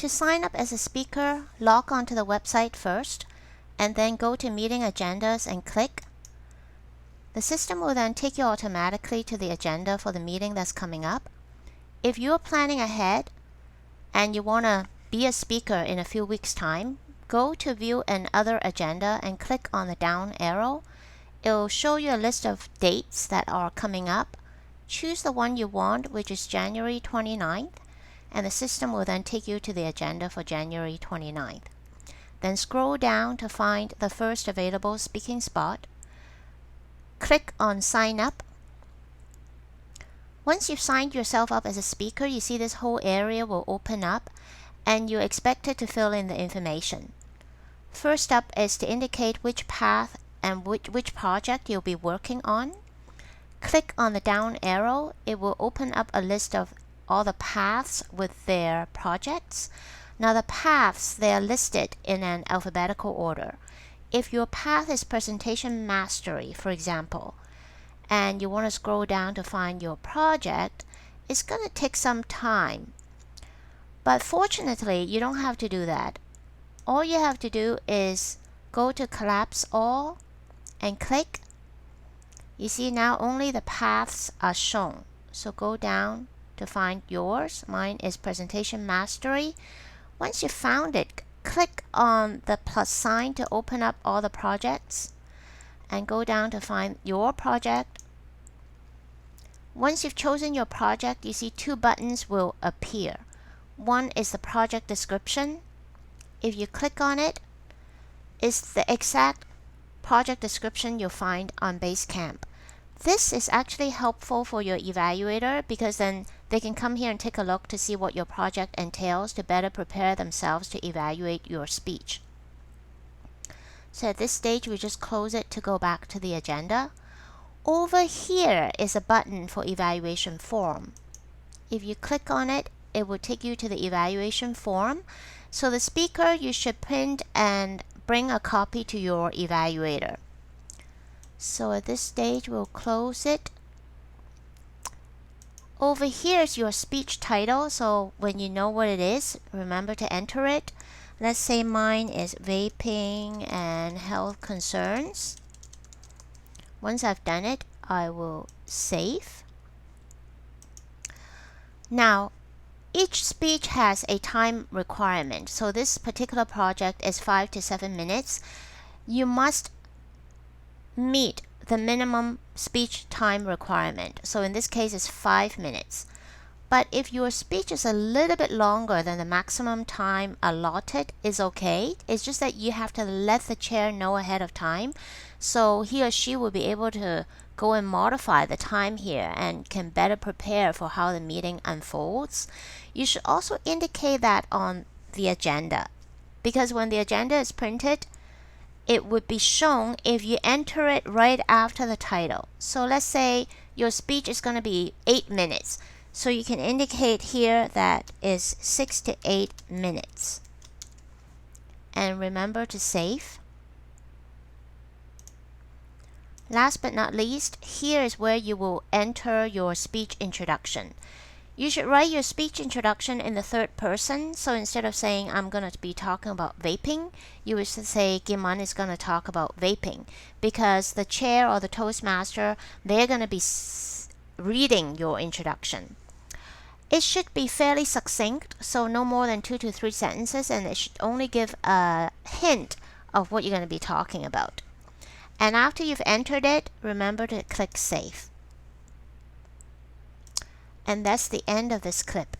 To sign up as a speaker, log on to the website first, and then go to Meeting Agendas and click. The system will then take you automatically to the agenda for the meeting that's coming up. If you're planning ahead and you want to be a speaker in a few weeks' time, go to View and Other Agenda and click on the down arrow. It'll show you a list of dates that are coming up. Choose the one you want, which is January 29th, and the system will then take you to the agenda for January 29th. Then scroll down to find the first available speaking spot. Click on Sign Up. Once you've signed yourself up as a speaker, you see this whole area will open up and you're expected to fill in the information. First up is to indicate which path and which project you'll be working on. Click on the down arrow. It will open up a list of all the paths with their projects. Now the paths, they are listed in an alphabetical order. If your path is Presentation Mastery, for example, and you want to scroll down to find your project, it's going to take some time. But fortunately, you don't have to do that. All you have to do is go to Collapse All and click. You see now only the paths are shown. So go down to find yours. Mine is Presentation Mastery. Once you've found it, click on the plus sign to open up all the projects and go down to find your project. Once you've chosen your project, you see two buttons will appear. One is the project description. If you click on it, it's the exact project description you'll find on Basecamp. This is actually helpful for your evaluator because then they can come here and take a look to see what your project entails to better prepare themselves to evaluate your speech. So at this stage, we just close it to go back to the agenda. Over here is a button for evaluation form. If you click on it, it will take you to the evaluation form. So the speaker, you should print and bring a copy to your evaluator. So at this stage, we'll close it. Over here is your speech title. So when you know what it is, remember to enter it. Let's say mine is Vaping and Health Concerns. Once I've done it, I will save. Now, each speech has a time requirement. So this particular project is 5 to 7 minutes. You must meet the minimum speech time requirement. So in this case, it's 5 minutes. But if your speech is a little bit longer than the maximum time allotted, is okay. It's just that you have to let the chair know ahead of time. So he or she will be able to go and modify the time here and can better prepare for how the meeting unfolds. You should also indicate that on the agenda, because when the agenda is printed, it would be shown if you enter it right after the title. So let's say your speech is going to be 8 minutes. So you can indicate here that is 6 to 8 minutes. And remember to save. Last but not least, here is where you will enter your speech introduction. You should write your speech introduction in the third person. So instead of saying I'm going to be talking about vaping, you would say Kim Mun is going to talk about vaping, because the chair or the Toastmaster, they're going to be reading your introduction. It should be fairly succinct, so no more than 2 to 3 sentences, and it should only give a hint of what you're going to be talking about. And after you've entered it, remember to click Save. And that's the end of this clip.